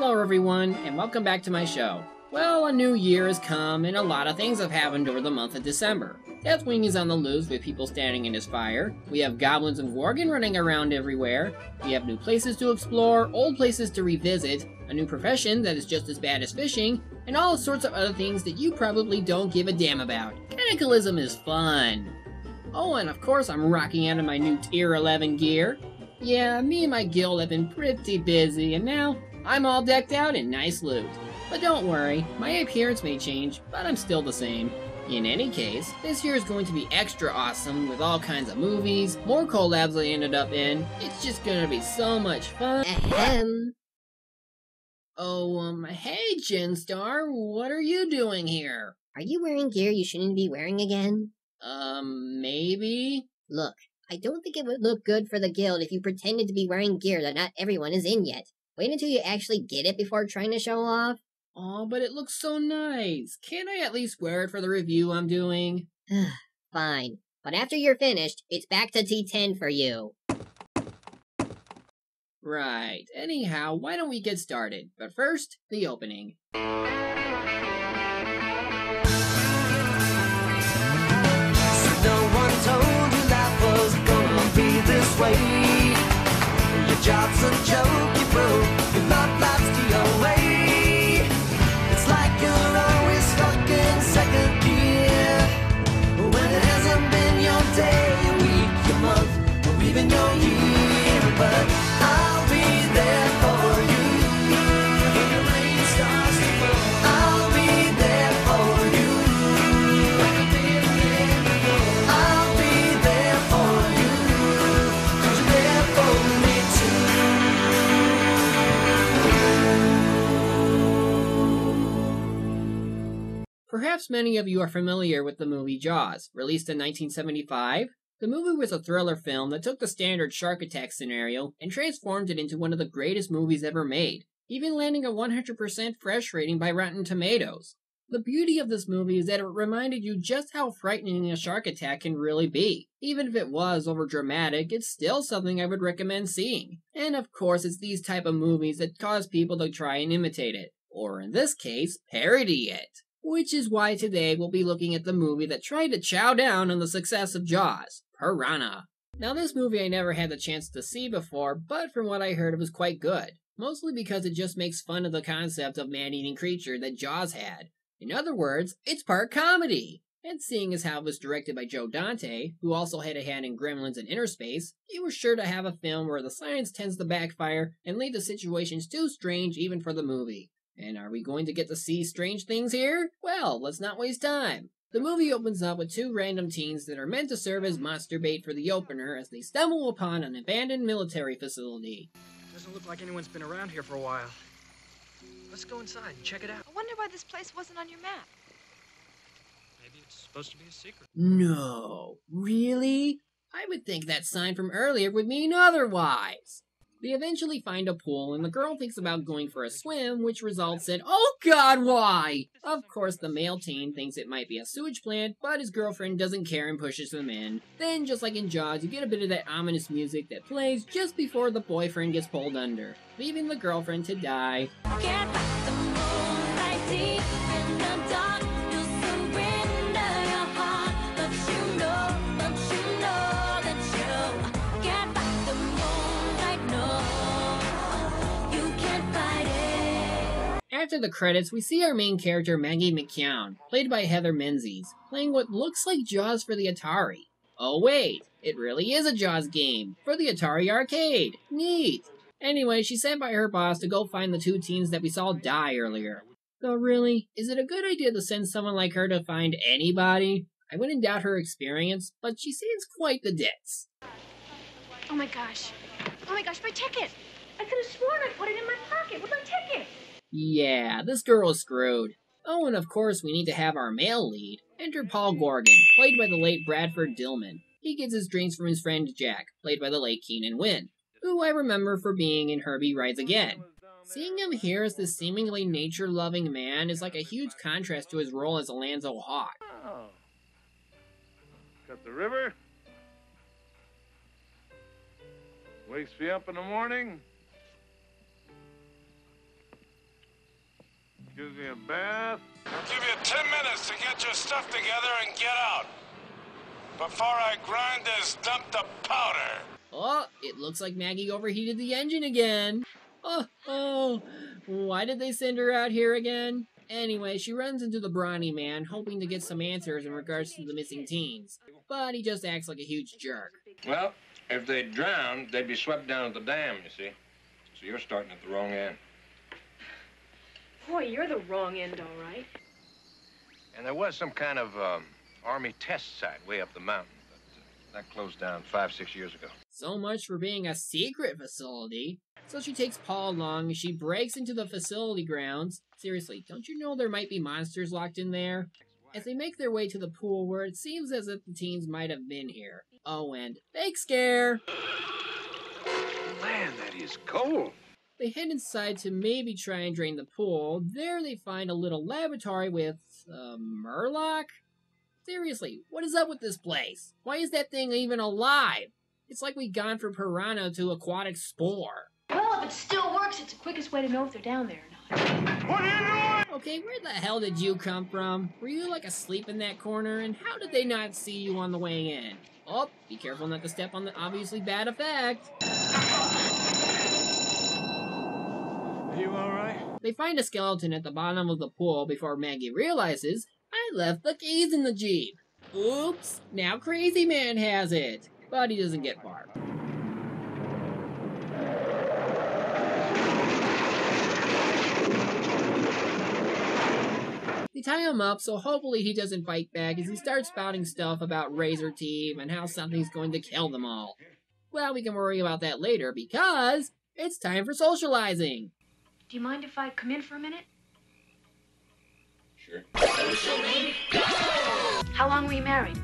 Hello everyone, and welcome back to my show. Well, a new year has come, and a lot of things have happened over the month of December. Deathwing is on the loose with people standing in his fire. We have goblins and worgen running around everywhere. We have new places to explore, old places to revisit, a new profession that is just as bad as fishing, and all sorts of other things that you probably don't give a damn about. Cannibalism is fun. Oh, and of course I'm rocking out in my new Tier 11 gear. Yeah, me and my guild have been pretty busy, and now I'm all decked out in nice loot. But don't worry, my appearance may change, but I'm still the same. In any case, this year is going to be extra awesome with all kinds of movies, more collabs I ended up in. It's just gonna be so much fun. Ahem. Oh, hey Jinstar, what are you doing here? Are you wearing gear you shouldn't be wearing again? Maybe? Look, I don't think it would look good for the guild if you pretended to be wearing gear that not everyone is in yet. Wait until you actually get it before trying to show off. Oh, but it looks so nice. Can't I at least wear it for the review I'm doing? Fine, but after you're finished, it's back to T10 for you. Right. Anyhow, why don't we get started? But first, the opening. No one told you life was gonna be this way. Your job's a joke, you broke. Your love life's the your way. It's like you're always stuck in second gear. When it hasn't been your day, your week, your month, or even your year. But I'll be there for you. When the rain starts to fall, I'll be there for you. Like a big man before. I'll be there for you. 'Cause you're there for me too. Perhaps many of you are familiar with the movie Jaws, released in 1975. The movie was a thriller film that took the standard shark attack scenario and transformed it into one of the greatest movies ever made, even landing a 100% fresh rating by Rotten Tomatoes. The beauty of this movie is that it reminded you just how frightening a shark attack can really be. Even if it was overdramatic, it's still something I would recommend seeing. And of course, it's these type of movies that cause people to try and imitate it, or in this case, parody it. Which is why today we'll be looking at the movie that tried to chow down on the success of Jaws, Piranha. Now this movie I never had the chance to see before, but from what I heard it was quite good. Mostly because it just makes fun of the concept of man-eating creature that Jaws had. In other words, it's part comedy. And seeing as how it was directed by Joe Dante, who also had a hand in Gremlins and Inner Space, you were sure to have a film where the science tends to backfire and lead to situations too strange even for the movie. And are we going to get to see strange things here? Well, let's not waste time. The movie opens up with two random teens that are meant to serve as monster bait for the opener as they stumble upon an abandoned military facility. Doesn't look like anyone's been around here for a while. Let's go inside and check it out. I wonder why this place wasn't on your map. Maybe it's supposed to be a secret. No, really? I would think that sign from earlier would mean otherwise. They eventually find a pool, and the girl thinks about going for a swim, which results in, oh god, why? Of course, the male teen thinks it might be a sewage plant, but his girlfriend doesn't care and pushes them in. Then, just like in Jaws, you get a bit of that ominous music that plays just before the boyfriend gets pulled under, leaving the girlfriend to die. Get back the moonlight deep in the dark. You surrender your heart, but you know that you get back the moonlight. No, you can't fight it. After the credits, we see our main character Maggie McKeown, played by Heather Menzies, playing what looks like Jaws for the Atari. Oh wait, it really is a Jaws game, for the Atari arcade. Neat! Anyway, she's sent by her boss to go find the two teens that we saw die earlier. Though really, is it a good idea to send someone like her to find anybody? I wouldn't doubt her experience, but she seems quite the ditz. Oh my gosh, my ticket! I could have sworn I put it in my pocket with my ticket. Yeah, this girl is screwed. Oh, and of course we need to have our male lead. Enter Paul Gorgon, played by the late Bradford Dillman. He gets his drinks from his friend Jack, played by the late Keenan Wynn, who I remember for being in Herbie Rides Again. Seeing him here as this seemingly nature-loving man is like a huge contrast to his role as Alonzo Hawk. Oh. Got the river. Wakes me up in the morning. Gives me a bath. I'll give you 10 minutes to get your stuff together and get out. Before I grind this dump to powder. Oh, it looks like Maggie overheated the engine again. Oh, why did they send her out here again? Anyway, she runs into the brawny man, hoping to get some answers in regards to the missing teens. But he just acts like a huge jerk. Well, if they drowned, they'd be swept down at the dam, you see. So you're starting at the wrong end. Boy, you're the wrong end, all right. And there was some kind of Army test site way up the mountain, but that closed down 5-6 years ago. So much for being a secret facility. So she takes Paul along and she breaks into the facility grounds. Seriously, don't you know there might be monsters locked in there? As they make their way to the pool where it seems as if the teens might have been here. Oh, and fake scare! Man, that is cold. They head inside to maybe try and drain the pool. There they find a little laboratory with, Murloc? Seriously, what is up with this place? Why is that thing even alive? It's like we've gone from Piranha to Aquatic Spore. Well, if it still works, it's the quickest way to know if they're down there or not. What are you doing? Okay, where the hell did you come from? Were you like asleep in that corner? And how did they not see you on the way in? Oh, be careful not to step on the obviously bad effect. Are you all right? They find a skeleton at the bottom of the pool before Maggie realizes, I left the keys in the Jeep. Oops, now Crazy Man has it. But he doesn't get far. They tie him up, so hopefully he doesn't fight back as he starts spouting stuff about Razor Team and how something's going to kill them all. Well, we can worry about that later because it's time for socializing. Do you mind if I come in for a minute? Sure. How long were you married?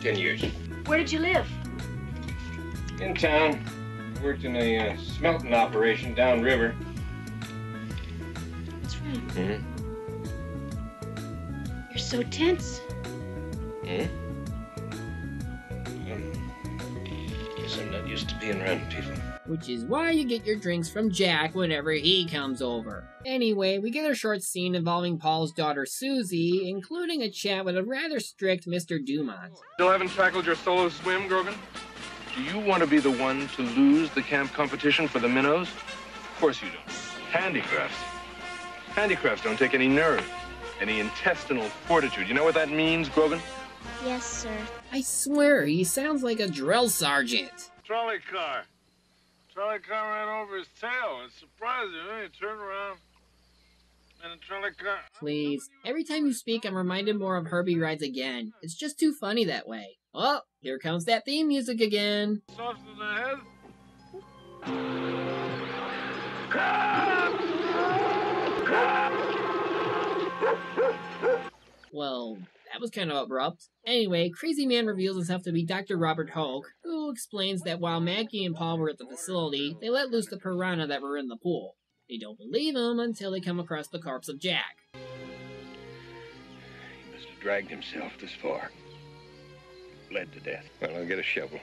10 years. Where did you live? In town. I worked in a smelting operation downriver. What's wrong? Mm-hmm. You're so tense. Guess I'm not used to being around people. Which is why you get your drinks from Jack whenever he comes over. Anyway, we get a short scene involving Paul's daughter Susie, including a chat with a rather strict Mr. Dumont. Still haven't tackled your solo swim, Grogan? Do you want to be the one to lose the camp competition for the minnows? Of course you don't. Handicrafts. Handicrafts don't take any nerve, any intestinal fortitude. You know what that means, Grogan? Yes, sir. I swear, he sounds like a drill sergeant. Trolley car. Trolley car ran over his tail. It's surprising, huh? He turned around and the trolley car... Please, every time you speak, I'm reminded more of Herbie Rides Again. It's just too funny that way. Oh, here comes that theme music again. Soft in the head. Well, that was kind of abrupt. Anyway, Crazy Man reveals himself to be Dr. Robert Hoke, who explains that while Maggie and Paul were at the facility, they let loose the piranha that were in the pool. They don't believe him until they come across the corpse of Jack. He must have dragged himself this far. Bled to death. Well, I'll get a shovel.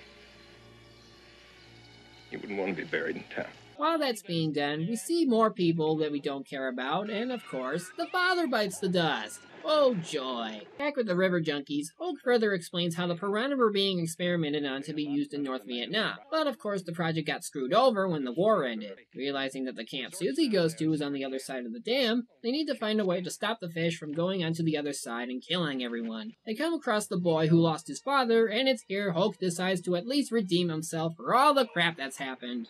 You wouldn't want to be buried in town. While that's being done, we see more people that we don't care about, and of course, the father bites the dust. Oh joy. Back with the river junkies, Hoke further explains how the piranha were being experimented on to be used in North Vietnam. But of course the project got screwed over when the war ended. Realizing that the camp Susie goes to is on the other side of the dam, they need to find a way to stop the fish from going onto the other side and killing everyone. They come across the boy who lost his father, and it's here Hoke decides to at least redeem himself for all the crap that's happened.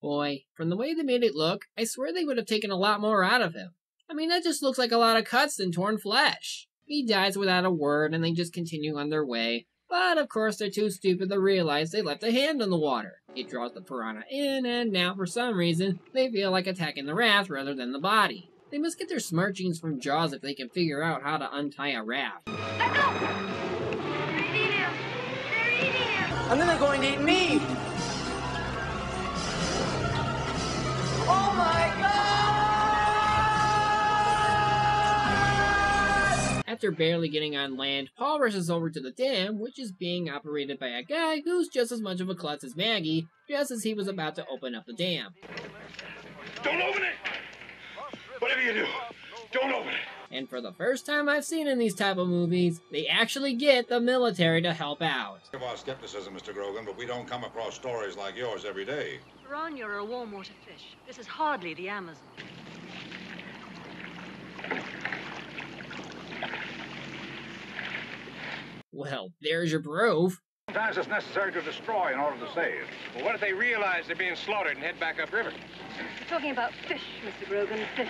Boy, from the way they made it look, I swear they would have taken a lot more out of him. I mean, that just looks like a lot of cuts and torn flesh. He dies without a word and they just continue on their way. But of course they're too stupid to realize they left a hand on the water. It draws the piranha in, and now for some reason, they feel like attacking the raft rather than the body. They must get their smart genes from Jaws if they can figure out how to untie a raft. Let go! They're eating him! They're eating him! And then they're going to eat me. After barely getting on land, Paul rushes over to the dam, which is being operated by a guy who's just as much of a klutz as Maggie, just as he was about to open up the dam. Don't open it! Whatever you do, don't open it! And for the first time I've seen in these type of movies, they actually get the military to help out. Of our skepticism, Mr. Grogan, but we don't come across stories like yours every day. Piranha are a warm water fish. This is hardly the Amazon. Well, there's your proof. Sometimes it's necessary to destroy in order to save. Well, what if they realize they're being slaughtered and head back upriver? We're talking about fish, Mr. Grogan, fish.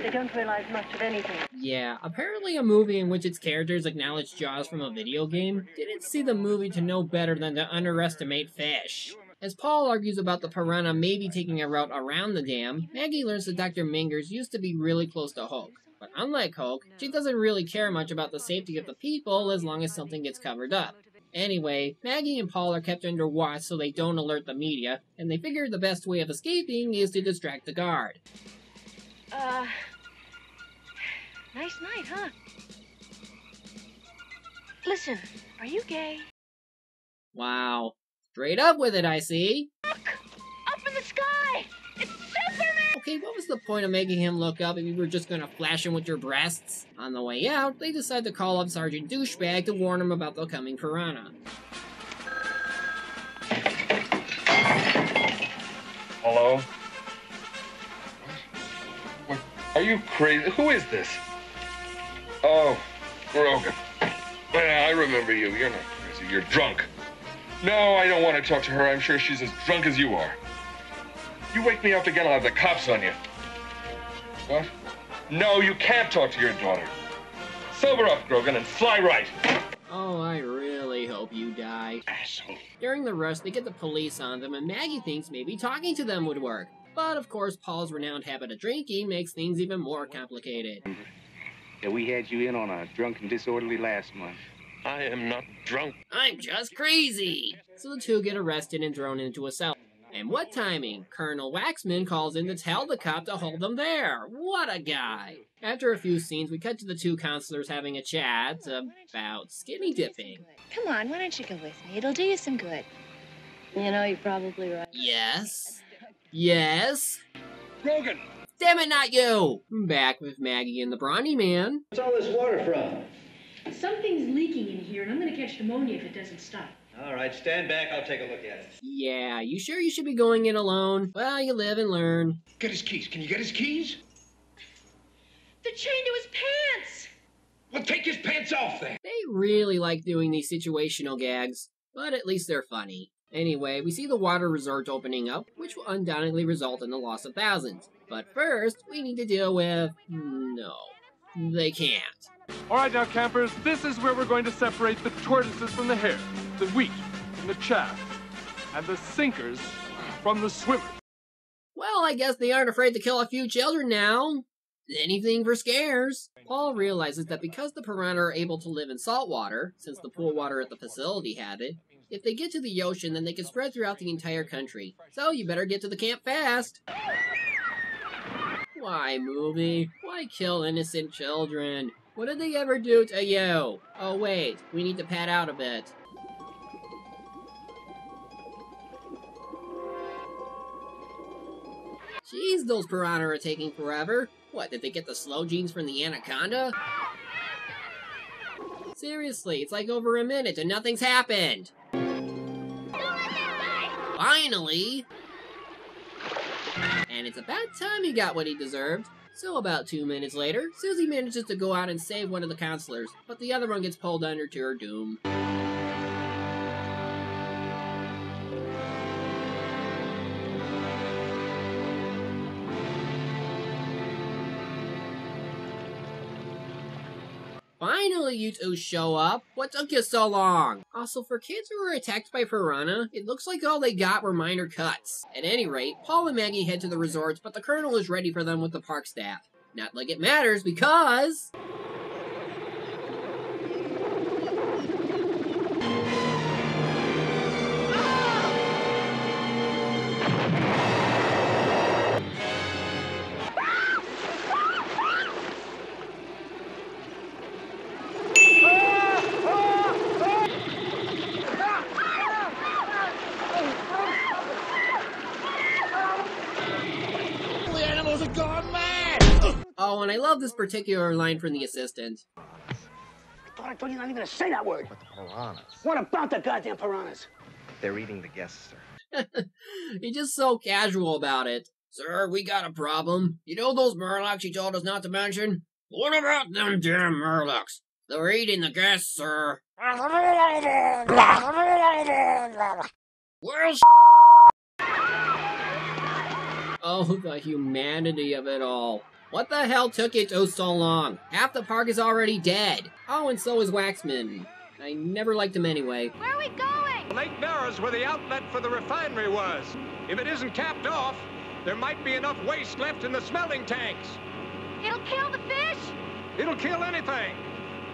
They don't realize much of anything. Yeah, apparently a movie in which its characters acknowledge Jaws from a video game didn't see the movie to know better than to underestimate fish. As Paul argues about the piranha maybe taking a route around the dam, Maggie learns that Dr. Mingers used to be really close to Hulk. But unlike Hulk, she doesn't really care much about the safety of the people as long as something gets covered up. Anyway, Maggie and Paul are kept under watch so they don't alert the media, and they figure the best way of escaping is to distract the guard. Nice night, huh? Listen, are you gay? Wow. Straight up with it, I see. Look! Up in the sky! It's Superman! Okay, what was the point of making him look up if you were just gonna flash him with your breasts? On the way out, they decide to call up Sergeant Douchebag to warn him about the coming piranha. Hello? What? Are you crazy? Who is this? Oh, Grogan. Yeah, I remember you. You're not crazy. You're drunk. No, I don't want to talk to her. I'm sure she's as drunk as you are. You wake me up again, I'll have the cops on you. What? No, you can't talk to your daughter. Sober up, Grogan, and fly right. Oh, I really hope you die. Asshole. During the rush, they get the police on them, and Maggie thinks maybe talking to them would work. But of course, Paul's renowned habit of drinking makes things even more complicated. Yeah, we had you in on a drunk and disorderly last month. I am not drunk. I'm just crazy! So the two get arrested and thrown into a cell. And what timing! Colonel Waxman calls in to tell the cop to hold them there. What a guy! After a few scenes, we cut to the two counselors having a chat about skinny dipping. Come on, why don't you go with me? It'll do you some good. You know, you're probably right. Yes? Yes? Grogan! Damn it, not you! Back with Maggie and the Brawny Man. What's all this water from? Something's leaking in here, and I'm gonna catch pneumonia if it doesn't stop. All right, stand back. I'll take a look at it. Yeah, you sure you should be going in alone? Well, you live and learn. Get his keys. Can you get his keys? The chain to his pants! Well, take his pants off then. They really like doing these situational gags, but at least they're funny. Anyway, we see the water resort opening up, which will undoubtedly result in the loss of thousands. But first, we need to deal with... no, they can't. All right, now, campers, this is where we're going to separate the tortoises from the hares, the wheat from the chaff, and the sinkers from the swimmers. Well, I guess they aren't afraid to kill a few children now. Anything for scares. Paul realizes that because the piranha are able to live in salt water, since the pool water at the facility had it, if they get to the ocean, then they can spread throughout the entire country. So you better get to the camp fast. Why, movie? Why kill innocent children? What did they ever do to you? Oh wait, we need to pad out a bit. Jeez, those piranha are taking forever. What, did they get the slow genes from the anaconda? Seriously, it's like over a minute and nothing's happened. Finally! And it's about time he got what he deserved. So about 2 minutes later, Susie manages to go out and save one of the counselors, but the other one gets pulled under to her doom. Finally, you two show up. What took you so long? Also, for kids who were attacked by piranha, it looks like all they got were minor cuts. At any rate, Paul and Maggie head to the resorts, but the colonel is ready for them with the park staff. Not like it matters, because... piranhas are gone mad! Oh, and I love this particular line from the assistant. I thought I told you not even to say that word. But the piranhas. What about the goddamn piranhas? They're eating the guests, sir. He's just so casual about it. Sir, we got a problem. You know those Murlocs you told us not to mention? What about them damn Murlocs? They're eating the guests, sir. Well, oh, the humanity of it all. What the hell took it so long? Half the park is already dead. Oh, and so is Waxman. I never liked him anyway. Where are we going? Lake Narrow's where the outlet for the refinery was. If it isn't capped off, there might be enough waste left in the smelting tanks. It'll kill the fish? It'll kill anything.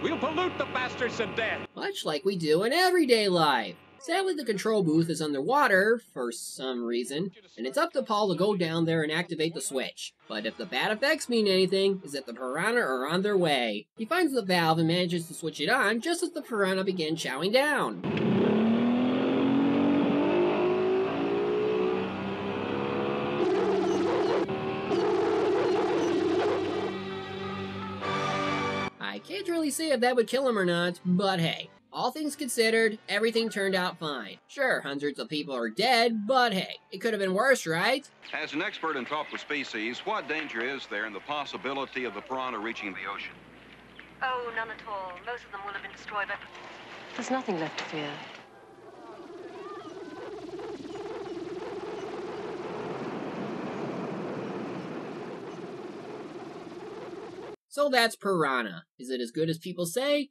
We'll pollute the bastards to death. Much like we do in everyday life. Sadly, the control booth is underwater for some reason, and it's up to Paul to go down there and activate the switch. But if the bad effects mean anything, is that the piranha are on their way. He finds the valve and manages to switch it on just as the piranha begin chowing down. I can't really say if that would kill him or not, but hey. All things considered, everything turned out fine. Sure, hundreds of people are dead, but hey, it could have been worse, right? As an expert in tropical species, what danger is there in the possibility of the piranha reaching the ocean? Oh, none at all. Most of them will have been destroyed by... There's nothing left to fear. So that's Piranha. Is it as good as people say?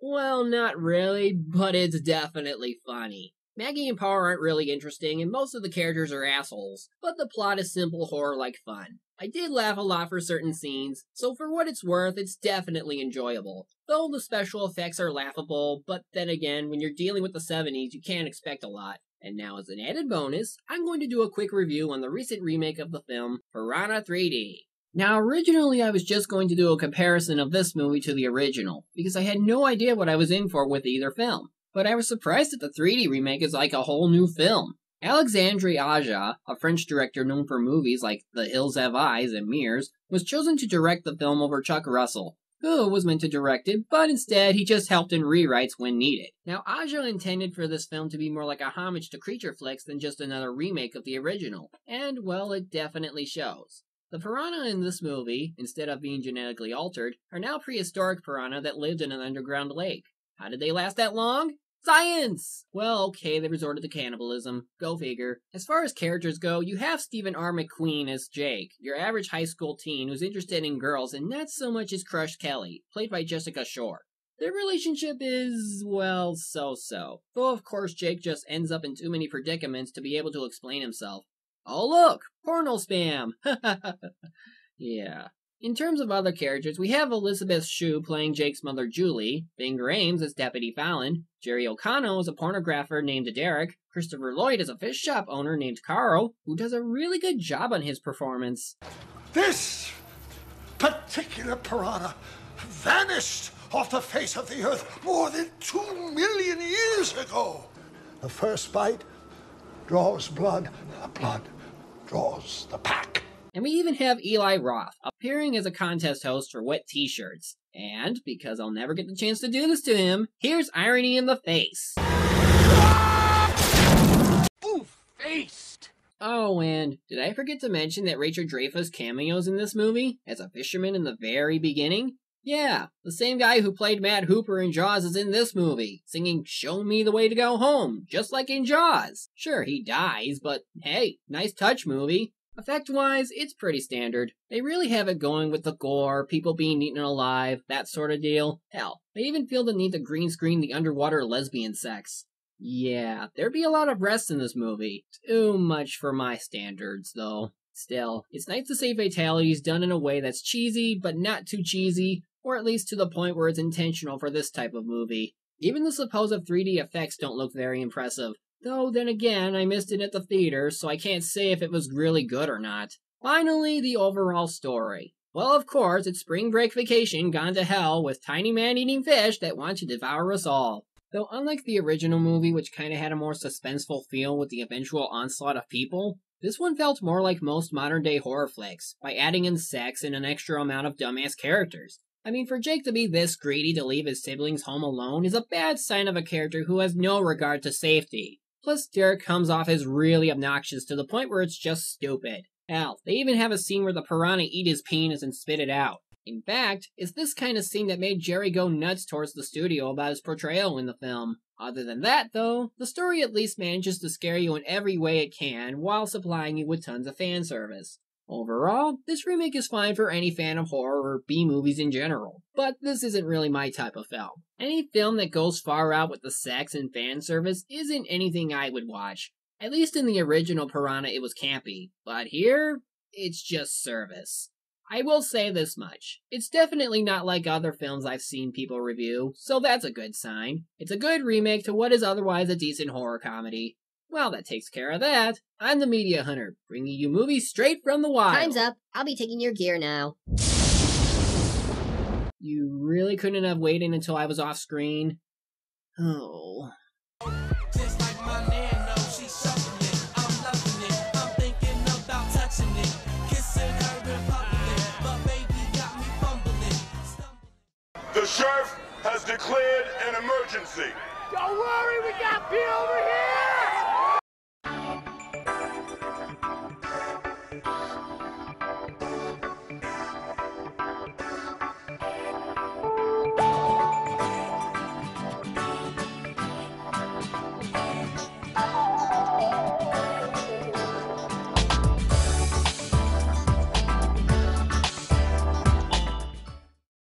Well, not really, but it's definitely funny. Maggie and Paul aren't really interesting, and most of the characters are assholes, but the plot is simple horror-like fun. I did laugh a lot for certain scenes, so for what it's worth, it's definitely enjoyable. Though the special effects are laughable, but then again, when you're dealing with the 70s, you can't expect a lot. And now as an added bonus, I'm going to do a quick review on the recent remake of the film, Piranha 3D. Now, originally I was just going to do a comparison of this movie to the original, because I had no idea what I was in for with either film. But I was surprised that the 3D remake is like a whole new film. Alexandre Aja, a French director known for movies like The Hills Have Eyes and Mirrors, was chosen to direct the film over Chuck Russell, who was meant to direct it, but instead he just helped in rewrites when needed. Now, Aja intended for this film to be more like a homage to creature flicks than just another remake of the original, and well, it definitely shows. The piranha in this movie, instead of being genetically altered, are now prehistoric piranha that lived in an underground lake. How did they last that long? Science! Well, okay, they resorted to cannibalism. Go figure. As far as characters go, you have Stephen R. McQueen as Jake, your average high school teen who's interested in girls and not so much his crush Kelly, played by Jessica Shore. Their relationship is, well, so-so. Though of course Jake just ends up in too many predicaments to be able to explain himself. Oh look! Porno spam! Yeah. In terms of other characters, we have Elizabeth Shue playing Jake's mother Julie, Finger Ames as Deputy Fallon, Jerry O'Connell as a pornographer named Derek, Christopher Lloyd as a fish shop owner named Carl, who does a really good job on his performance. This particular piranha vanished off the face of the earth more than 2 million years ago. The first bite draws blood, the blood draws the pack. And we even have Eli Roth, appearing as a contest host for Wet T-shirts. And, because I'll never get the chance to do this to him, here's irony in the face. Two-faced! Oh, and did I forget to mention that Rachel Dreyfuss cameos in this movie as a fisherman in the very beginning? Yeah, the same guy who played Matt Hooper in Jaws is in this movie, singing Show Me the Way to Go Home, just like in Jaws. Sure, he dies, but hey, nice touch, movie. Effect-wise, it's pretty standard. They really have it going with the gore, people being eaten alive, that sort of deal. Hell, they even feel the need to green screen the underwater lesbian sex. Yeah, there'd be a lot of breasts in this movie. Too much for my standards, though. Still, it's nice to see fatalities done in a way that's cheesy, but not too cheesy, or at least to the point where it's intentional for this type of movie. Even the supposed 3D effects don't look very impressive. Though, then again, I missed it at the theater, so I can't say if it was really good or not. Finally, the overall story. Well, of course, it's spring break vacation gone to hell with tiny man-eating fish that want to devour us all. Though unlike the original movie, which kinda had a more suspenseful feel with the eventual onslaught of people, This one felt more like most modern-day horror flicks, by adding in sex and an extra amount of dumbass characters. I mean, for Jake to be this greedy to leave his siblings home alone is a bad sign of a character who has no regard to safety. Plus, Derek comes off as really obnoxious to the point where it's just stupid. Hell, they even have a scene where the piranha eat his penis and spit it out. In fact, it's this kind of scene that made Jerry go nuts towards the studio about his portrayal in the film. Other than that, though, the story at least manages to scare you in every way it can while supplying you with tons of fan service. Overall, this remake is fine for any fan of horror or B-movies in general, but this isn't really my type of film. Any film that goes far out with the sex and fan service isn't anything I would watch. At least in the original Piranha it was campy, but here, it's just service. I will say this much, it's definitely not like other films I've seen people review, so that's a good sign. It's a good remake to what is otherwise a decent horror comedy. Well, that takes care of that. I'm the Media Hunter, bringing you movies straight from the wild. Time's up. I'll be taking your gear now. You really couldn't have waited until I was off screen? Oh. The sheriff has declared an emergency. Don't worry, we got Pete over here!